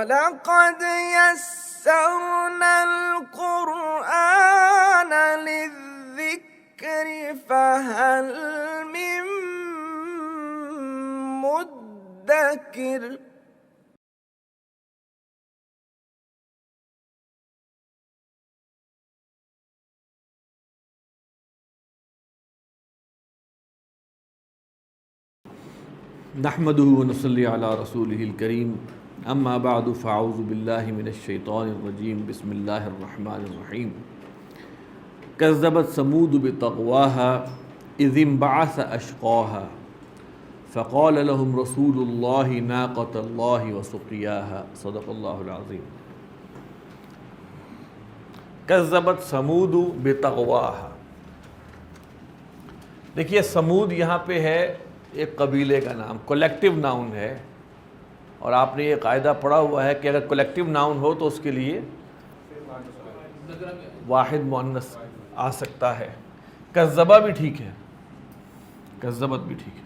وَلَقَدْ يَسَّرْنَا الْقُرْآنَ لِلذِّكْرِ فَهَلْ مِن مُّدَّكِرٍ۔ نحمده ونصلي على رسوله الكريم اما بعد فاعوذ بالله من الشيطان الرجيم بسم الله الرحمن الرحيم كذبت ثمود بطغواها اذ انبعث اشقاها فقال لهم رسول الله ناقة الله وسقياها صدق الله العظيم۔ كذبت ثمود بطغواها، دیکھیے سمود یہاں پہ ہے ایک قبیلے کا نام، کولیکٹیو ناؤن ہے، اور آپ نے یہ قاعدہ پڑھا ہوا ہے کہ اگر کولیکٹیو ناؤن ہو تو اس کے لیے واحد مؤنث آ سکتا ہے۔ کذبہ بھی ٹھیک ہے، کذبت بھی ٹھیک ہے۔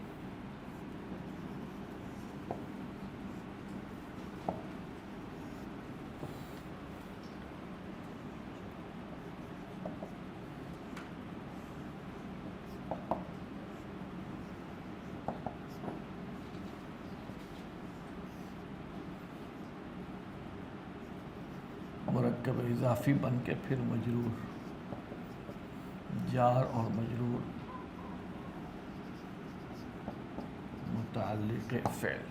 مرکب اضافی بن کے پھر مجرور، جار اور مجرور متعلق فعل۔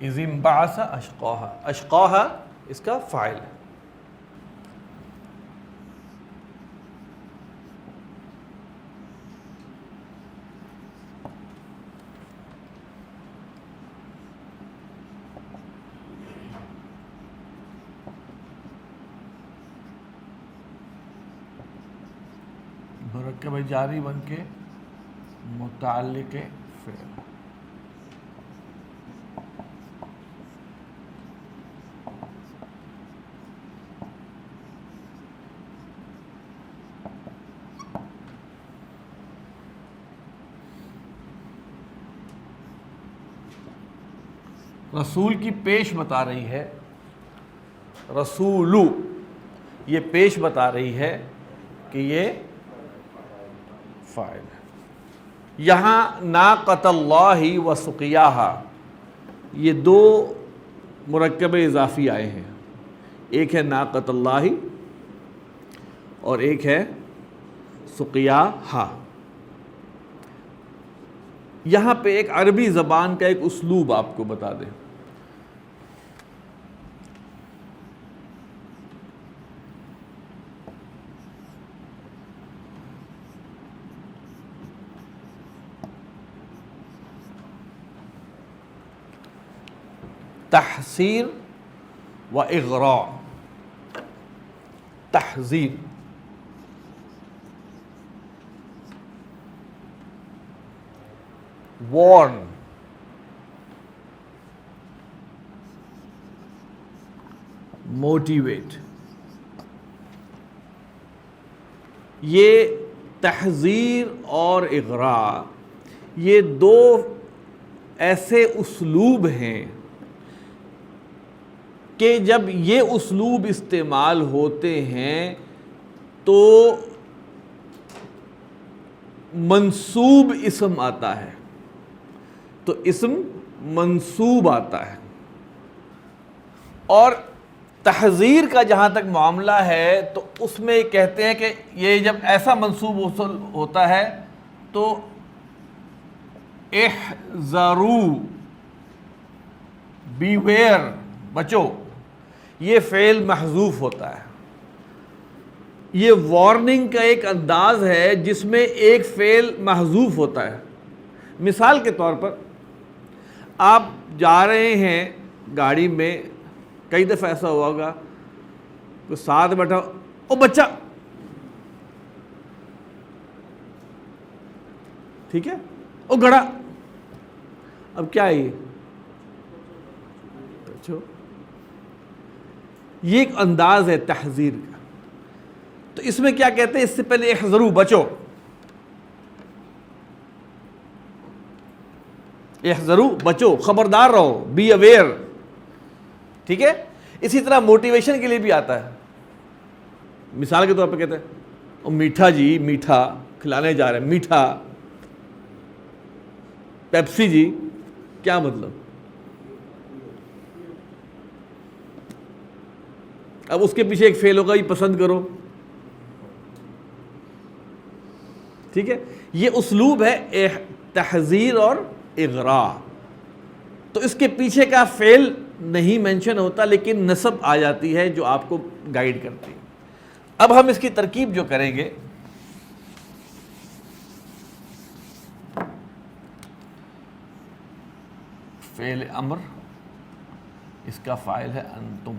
اذ انبعث اشقاها، اشقاها اس کا فاعل ہے۔ مرکب جاری بن کے متعلق فعل۔ رسول کی پیش بتا رہی ہے، رسولو یہ پیش بتا رہی ہے کہ یہ فاعل ہے۔ یہاں ناقۃ اللہ و سقیاہا یہ دو مرکب اضافی آئے ہیں، ایک ہے ناقۃ اللہ اور ایک ہے سقیاہا۔ یہاں پہ ایک عربی زبان کا ایک اسلوب آپ کو بتا دیں۔ تحسیر و اغراء، تحذیر، warn، motivate۔ یہ تحذیر اور اغراء یہ دو ایسے اسلوب ہیں کہ جب یہ اسلوب استعمال ہوتے ہیں تو منصوب اسم آتا ہے، تو اسم منصوب آتا ہے۔ اور تحذیر کا جہاں تک معاملہ ہے تو اس میں کہتے ہیں کہ یہ جب ایسا منصوب ہوتا ہے تو احذروا، بیویئر، بچو، یہ فعل محذوف ہوتا ہے۔ یہ وارننگ کا ایک انداز ہے جس میں ایک فعل محذوف ہوتا ہے. مثال کے طور پر آپ جا رہے ہیں گاڑی میں، کئی دفعہ ایسا ہوا ہوگا کہ ساتھ بیٹھا او بچہ، ٹھیک ہے، او گھڑا. اب کیا ہے یہ ایک انداز ہے تحذیر کا. تو اس میں کیا کہتے ہیں؟ اس سے پہلے احذروا، بچو، احذروا، بچو، خبردار رہو، بی اویئر. ٹھیک ہے. اسی طرح موٹیویشن کے لیے بھی آتا ہے. مثال کے طور پہ کہتے ہیں او میٹھا جی، میٹھا کھلانے جا رہے ہیں، میٹھا، پیپسی جی. کیا مطلب؟ اب اس کے پیچھے ایک فعل ہوگا، یہ پسند کرو. ٹھیک ہے. یہ اسلوب ہے تحذیر اور اغراء. تو اس کے پیچھے کا فعل نہیں مینشن ہوتا لیکن نسب آ جاتی ہے جو آپ کو گائیڈ کرتی ہے. اب ہم اس کی ترکیب جو کریں گے، فعل امر، اس کا فاعل ہے انتم.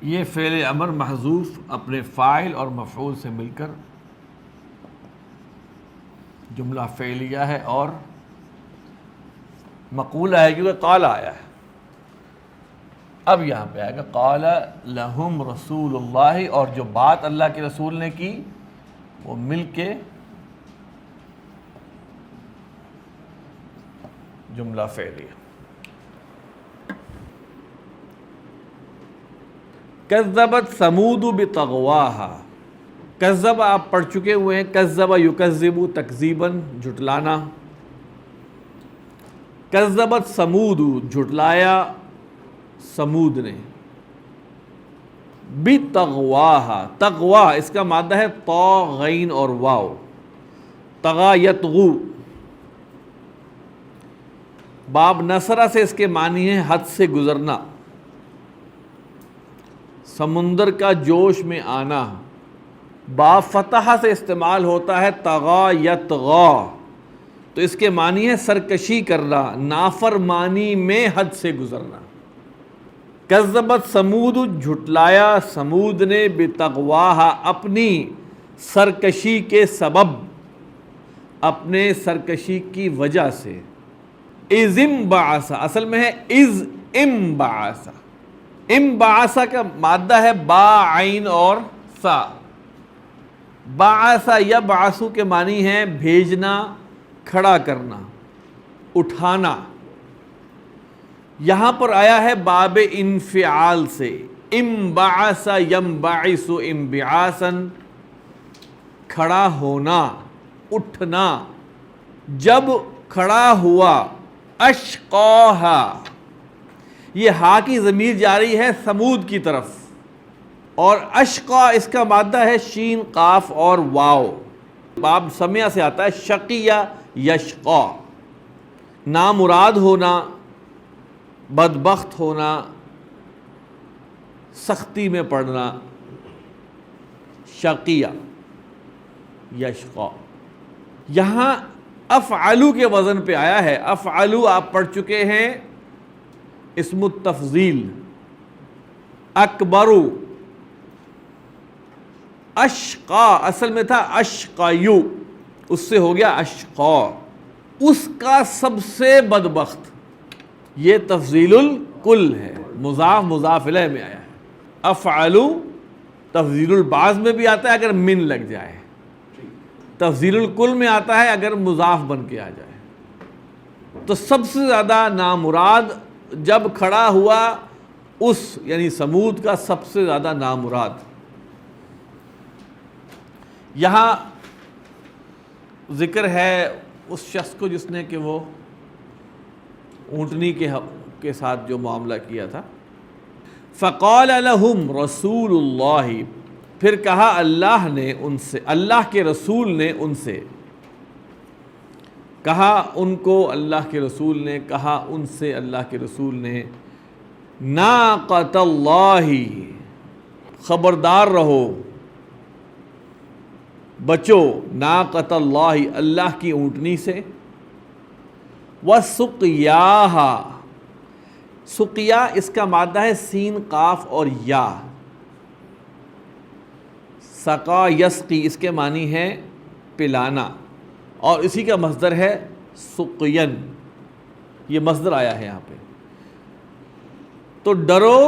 یہ فعل امر محذوف اپنے فاعل اور مفعول سے مل کر جملہ فعلیہ ہے اور مقولہ ہے کیونکہ قال آیا ہے. اب یہاں پہ آئے گا قال لہم رسول اللہ، اور جو بات اللہ کے رسول نے کی وہ مل کے جملہ فعلیہ. کذبت ثمود بطغواہا. کذب آپ پڑھ چکے ہوئے ہیں، کذب یکذب تکذیباً، جھٹلانا. کذبت ثمود، جھٹلایا سمود نے. بطغواہا، تغوا اس کا مادہ ہے طا غین اور واو. طغا یطغو، باب نصرہ سے اس کے معنی ہے حد سے گزرنا. سمندر کا جوش میں آنا. با فتح سے استعمال ہوتا ہے طغا یطغا، تو اس کے معنی ہے سرکشی کرنا، نافرمانی میں حد سے گزرنا. کذبت سمود، جھٹلایا سمود نے، بتغواہا اپنی سرکشی کے سبب، اپنے سرکشی کی وجہ سے. اذ انبعث، اصل میں ہے اذ انبعث. انبعث کا مادہ ہے با عین اور سا. بعث یبعث کے معنی ہے بھیجنا، کھڑا کرنا، اٹھانا. یہاں پر آیا ہے باب انفعال سے. انبعث ینبعث انبعاثا، کھڑا ہونا، اٹھنا. جب کھڑا ہوا. اشقاہا، یہ ہا کی ضمیر جاری ہے سمود کی طرف، اور اشقا اس کا مادہ ہے شین قاف اور واو. باب سمع سے آتا ہے شقیہ یشقا، نامراد ہونا، بدبخت ہونا، سختی میں پڑنا. شقیہ یشقا. یہاں افعلو کے وزن پہ آیا ہے. افعلو آپ پڑھ چکے ہیں، اسم التفضیل. اکبرو، اشقا اصل میں تھا اشقیو، اس سے ہو گیا اشقا، اس کا سب سے بدبخت. یہ تفضیل الکل ہے، مضاف مضاف الیہ میں آیا ہے. افعلو تفضیل البعض میں بھی آتا ہے اگر من لگ جائے، تفضیل الکل میں آتا ہے اگر مضاف بن کے آ جائے. تو سب سے زیادہ نامراد جب کھڑا ہوا اس یعنی سمود کا سب سے زیادہ نامراد. یہاں ذکر ہے اس شخص کو جس نے کہ وہ اونٹنی کے ساتھ جو معاملہ کیا تھا. فقال لهم رسول اللہ، پھر کہا اللہ نے ان سے، اللہ کے رسول نے ان سے کہا، ان کو اللہ کے رسول نے کہا ان سے، اللہ کے رسول نے، ناقۃ اللہ، خبردار رہو، بچو، ناقۃ اللہ، اللہ کی اونٹنی سے، وسقیاہا، سقیا اس کا مادہ ہے سین قاف اور یا، سقا یسقی اس کے معنی ہے پلانا، اور اسی کا مصدر ہے سقین، یہ مصدر آیا ہے یہاں پہ. تو ڈرو،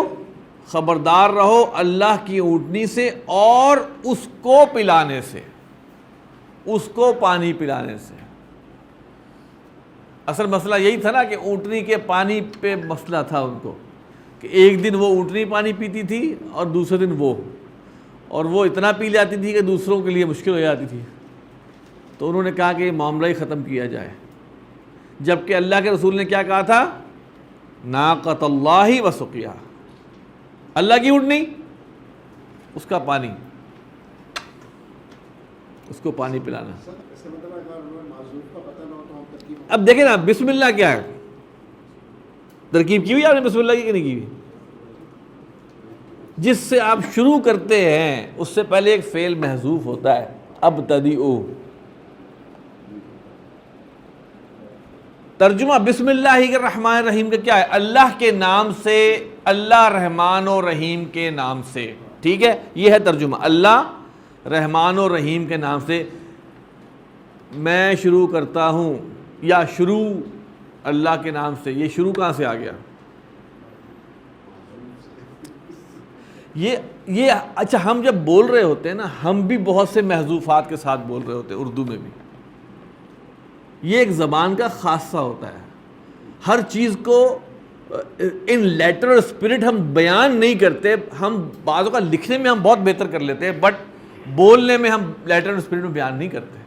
خبردار رہو اللہ کی اونٹنی سے اور اس کو پلانے سے، اس کو پانی پلانے سے. اصل مسئلہ یہی تھا نا کہ اونٹنی کے پانی پہ مسئلہ تھا ان کو، کہ ایک دن وہ اونٹنی پانی پیتی تھی اور دوسرے دن وہ، اور وہ اتنا پی جاتی تھی کہ دوسروں کے لیے مشکل ہو جاتی تھی. تو انہوں نے کہا کہ یہ معاملہ ہی ختم کیا جائے، جبکہ اللہ کے رسول نے کیا کہا تھا؟ ناقۃ اللہ وسقیہا، اللہ کی اونٹنی، اس کا پانی، اس کو پانی پلانا. اب دیکھیں نا بسم اللہ کیا ہے، ترکیب کی ہوئی آپ نے بسم اللہ کی کہ نہیں کی ہوئی؟ جس سے آپ شروع کرتے ہیں اس سے پہلے ایک فعل محذوف ہوتا ہے، ابتدئوا. ترجمہ بسم اللہ الرحمن الرحیم کا کیا ہے؟ اللہ کے نام سے، اللہ رحمان و رحیم کے نام سے. ٹھیک ہے، یہ ہے ترجمہ، اللہ رحمان و رحیم کے نام سے میں شروع کرتا ہوں، یا شروع اللہ کے نام سے. یہ شروع کہاں سے آ گیا؟ یہ اچھا، ہم جب بول رہے ہوتے ہیں نا، ہم بھی بہت سے محذوفات کے ساتھ بول رہے ہوتے ہیں اردو میں بھی. یہ ایک زبان کا خاصہ ہوتا ہے، ہر چیز کو ان لیٹر اور اسپرٹ ہم بیان نہیں کرتے. ہم بعضوں کا لکھنے میں ہم بہت بہتر کر لیتے ہیں، بٹ بولنے میں ہم لیٹر اور اسپرٹ میں بیان نہیں کرتے.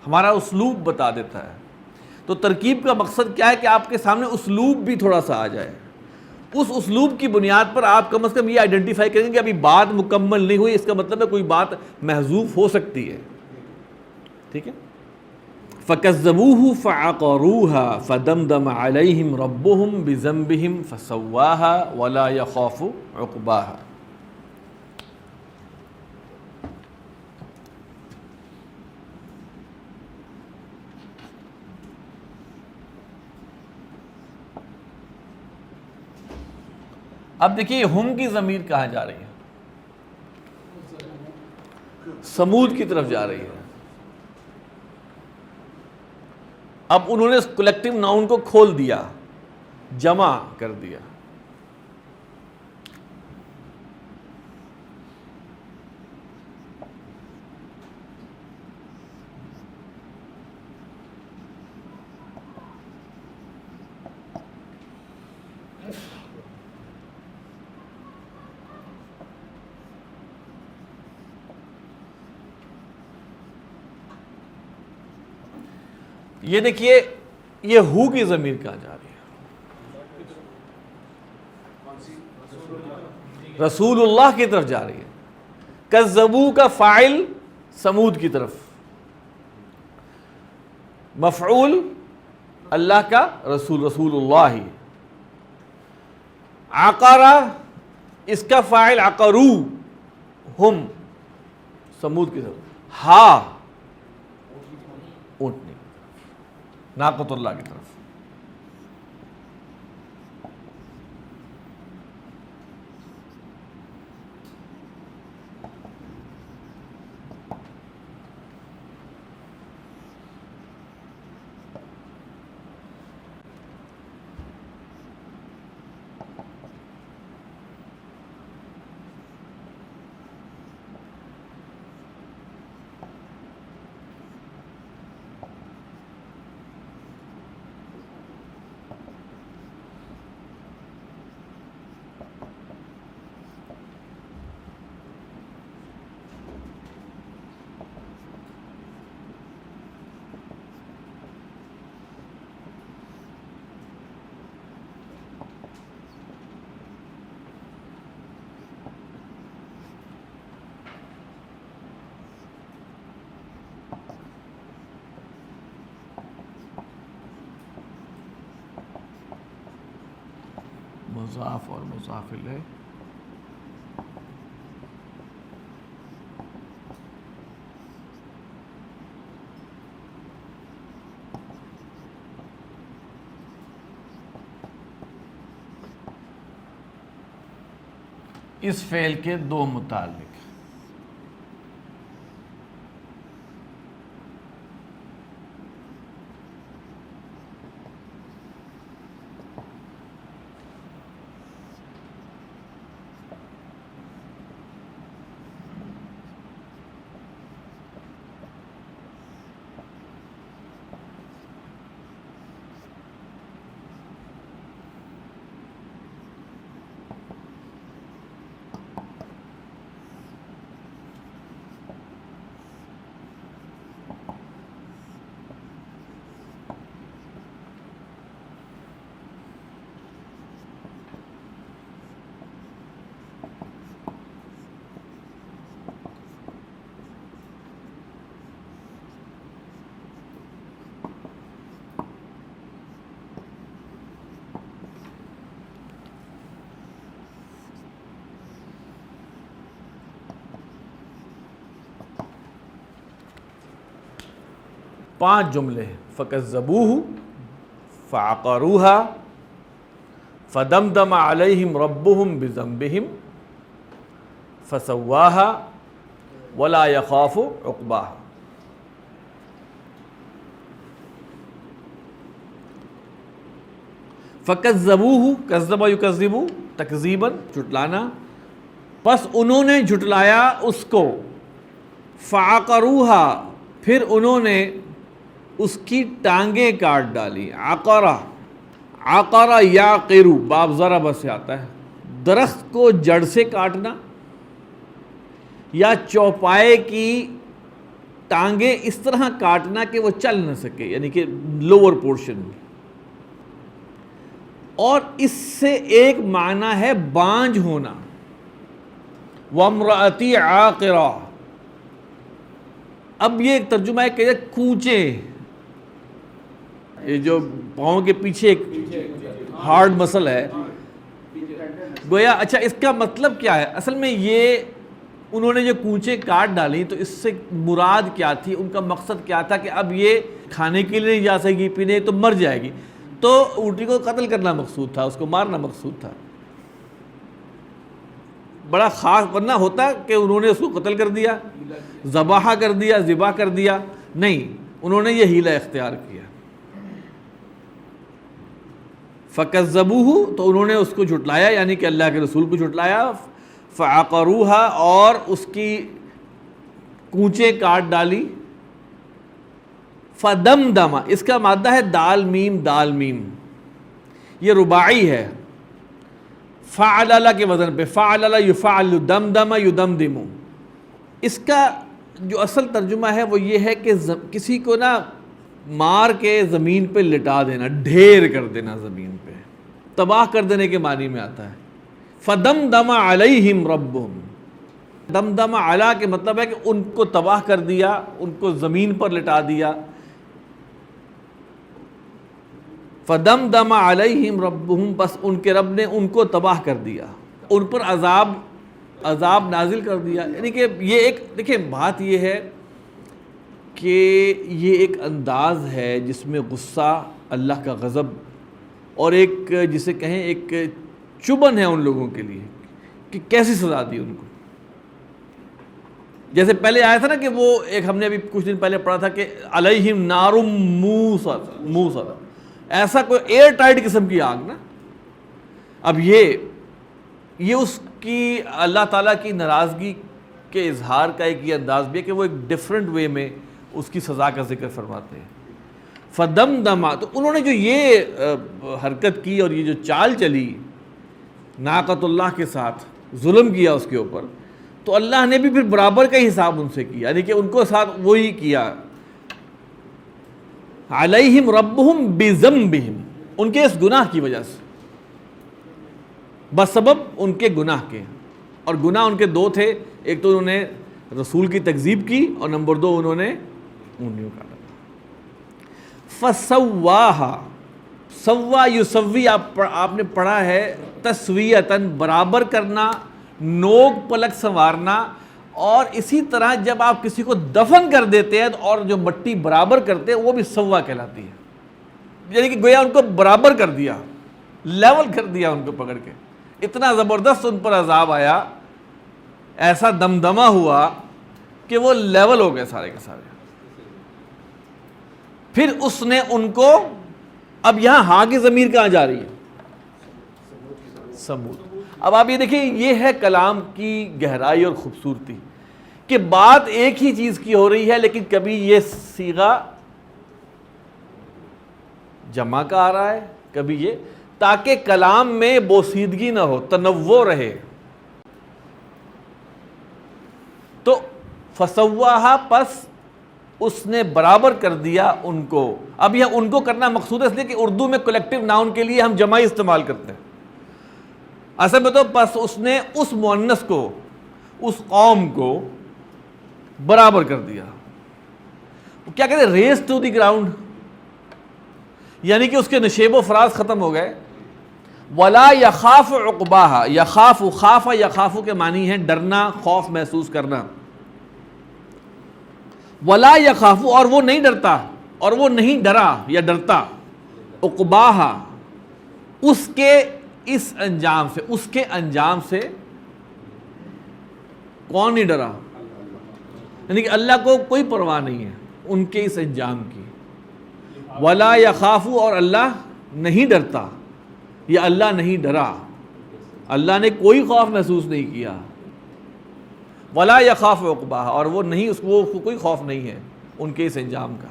ہمارا اسلوب بتا دیتا ہے. تو ترکیب کا مقصد کیا ہے کہ آپ کے سامنے اسلوب بھی تھوڑا سا آ جائے. اس اسلوب کی بنیاد پر آپ کم از کم یہ آئیڈینٹیفائی کریں کہ ابھی بات مکمل نہیں ہوئی، اس کا مطلب ہے کوئی بات محذوف ہو سکتی ہے. ٹھیک ہے. فَكَذَّبُوهُ فَعَقَرُوهَا فَدَمْدَمَ عَلَيْهِمْ رَبُّهُمْ بِذَنبِهِمْ فَسَوَّاهَا وَلَا يَخَافُ عُقْبَاهَا. اب دیکھیے ہم کی ضمیر کہاں جا رہی ہے؟ سمود کی طرف جا رہی ہے. اب انہوں نے اس کلیکٹیو ناؤن کو کھول دیا، جمع کر دیا. یہ دیکھیے یہ ہو کی ضمیر کہاں جا رہی ہے؟ رسول اللہ کی طرف جا رہی ہے. کذبو کا فاعل سمود کی طرف، مفعول اللہ کا رسول، رسول اللہ. عقرہ اس کا فاعل عقرو، ہم سمود کی طرف. ہا اونٹنی، ناقۃ اللہ کی طرف. مضاف اور مضاف الیہ، اس فعل کے دو متعلق۔ پانچ جملے، فَكَذَّبُوهُ فَعَقَرُوهَا فَدَمْدَمَ عَلَيْهِمْ رَبُّهُمْ بِذَنبِهِمْ فَسَوَّاهَا وَلَا يَخَافُ عُقْبَاهَا۔ فَكَذَّبُوهُ كَذَّبَ يُكَذِّبُ تکذیباً جھٹلانا، پس انہوں نے جھٹلایا اس کو، فَعَقَرُوهَا پھر انہوں نے اس کی ٹانگیں کاٹ ڈالی۔ عقرہ یعقر باب ضرب سے آتا ہے، درخت کو جڑ سے کاٹنا یا چوپائے کی ٹانگیں اس طرح کاٹنا کہ وہ چل نہ سکے، یعنی کہ لوور پورشن میں۔ اور اس سے ایک معنی ہے بانجھ ہونا، وَامْرَأَتِي عَاقِرَةٌ۔ اب یہ ایک ترجمہ ہے کہ کونچے، یہ جو پاؤں کے پیچھے ایک ہارڈ مسل ہے گویا، اچھا اس کا مطلب کیا ہے؟ اصل میں یہ انہوں نے جو کونچے کاٹ ڈالی تو اس سے مراد کیا تھی، ان کا مقصد کیا تھا کہ اب یہ کھانے کے لیے نہیں جا سکے گی، پینے تو مر جائے گی، تو اونٹی کو قتل کرنا مقصود تھا، اس کو مارنا مقصود تھا۔ بڑا خاص ورنہ ہوتا کہ انہوں نے اس کو قتل کر دیا، ذبح کر دیا، ذبح کر دیا، نہیں، انہوں نے یہ حیلہ اختیار کیا۔ فَكَذَّبُوهُ تو انہوں نے اس کو جھٹلایا، یعنی کہ اللہ کے رسول کو جھٹلایا، فَعَقَرُوهَا اور اس کی کونچیں کاٹ ڈالی، فَدَمْدَمَ اس کا مادہ ہے دال میم دال میم، یہ رباعی ہے، فَعَلَلَ کے وزن پہ، فَعَلَلَ يُفَعَلُ دَمْدَمَ يُدَمْدِمُ۔ اس کا جو اصل ترجمہ ہے وہ یہ ہے کہ کسی کو نا مار کے زمین پہ لٹا دینا، ڈھیر کر دینا، زمین پہ تباہ کر دینے کے معنی میں آتا ہے۔ فَدَمْدَمَ عَلَيْهِمْ رَبُّهُمْ، دمدم علی کے مطلب ہے کہ ان کو تباہ کر دیا، ان کو زمین پر لٹا دیا۔ فَدَمْدَمَ عَلَيْهِمْ رَبُّهُمْ بس ان کے رب نے ان کو تباہ کر دیا، ان پر عذاب نازل کر دیا۔ یعنی کہ یہ ایک دیکھیں بات یہ ہے کہ یہ ایک انداز ہے جس میں غصہ، اللہ کا غضب، اور ایک جسے کہیں ایک چبھن ہے ان لوگوں کے لیے کہ کیسی سزا دی ان کو۔ جیسے پہلے آیا تھا نا کہ وہ ایک ہم نے ابھی کچھ دن پہلے پڑھا تھا کہ علیہم نار موصد، ایسا کوئی ایئر ٹائٹ قسم کی آگ نا۔ اب یہ اس کی اللہ تعالیٰ کی ناراضگی کے اظہار کا ایک یہ انداز بھی ہے کہ وہ ایک ڈیفرنٹ وے میں اس کی سزا کا ذکر فرماتے ہیں۔ فَدَمْدَمَ تو انہوں نے جو یہ حرکت کی اور یہ جو چال چلی ناقۃ اللہ کے ساتھ، ظلم کیا اس کے اوپر، تو اللہ نے بھی پھر برابر کا حساب ان سے کیا، یعنی کہ ان کو ساتھ وہی کیا۔ علیہم ربہم بذنبہم، ان کے اس گناہ کی وجہ سے، بسبب ان کے گناہ کے، اور گناہ ان کے دو تھے، ایک تو انہوں نے رسول کی تکذیب کی، اور نمبر دو انہوں نے اونٹیوں کاٹا۔ فسواہا، سوا یسوی آپ نے پڑھا ہے تسویتاً برابر کرنا، نوک پلک سنوارنا، اور اسی طرح جب آپ کسی کو دفن کر دیتے ہیں اور جو مٹی برابر کرتے ہیں وہ بھی سوا کہلاتی ہے، یعنی کہ گویا ان کو برابر کر دیا، لیول کر دیا ان کو پکڑ کے. اتنا زبردست ان پر عذاب آیا، ایسا دمدمہ ہوا کہ وہ لیول ہو گئے سارے کے سارے. پھر اس نے ان کو، اب یہاں ہاں کی ضمیر کہاں جا رہی ہے؟ سمود. اب آپ یہ دیکھیں، یہ ہے کلام کی گہرائی اور خوبصورتی کہ بات ایک ہی چیز کی ہو رہی ہے لیکن کبھی یہ صیغہ جمع کا آ رہا ہے، کبھی یہ، تاکہ کلام میں بوسیدگی نہ ہو، تنوع رہے. تو فسواہا، پس اس نے برابر کر دیا ان کو. اب یہ ان کو کرنا مقصود ہے اس لیے کہ اردو میں کلیکٹیو ناؤن کے لیے ہم جمعی استعمال کرتے ہیں. اصل میں تو پس اس نے اس مؤنث کو، اس قوم کو برابر کر دیا. کیا کہتے ہیں؟ ریز ٹو دی گراؤنڈ، یعنی کہ اس کے نشیب و فراز ختم ہو گئے. ولا یخاف عقباہا، یخاف، خاف یخاف کے معنی ہے ڈرنا، خوف محسوس کرنا. ولا یخاف، اور وہ نہیں ڈرتا، اور وہ نہیں ڈرا یا ڈرتا، عقباہا، اس کے اس انجام سے، اس کے انجام سے. کون نہیں ڈرا؟ یعنی کہ اللہ کو کوئی پرواہ نہیں ہے ان کے اس انجام کی. ولا یخاف، اور اللہ نہیں ڈرتا یا اللہ نہیں ڈرا، اللہ نے کوئی خوف محسوس نہیں کیا. ولا یخاف عقباہا، اور وہ نہیں، اس کو کوئی خوف نہیں ہے ان کے اس انجام کا.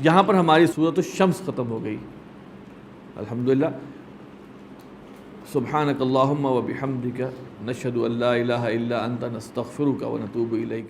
یہاں پر ہماری سورۃ الشمس ختم ہو گئی الحمدللہ. سبحانک اللہم و بحمدک، نشہد ان لا الہ الا انت، نستغفرک و نتوب الیک.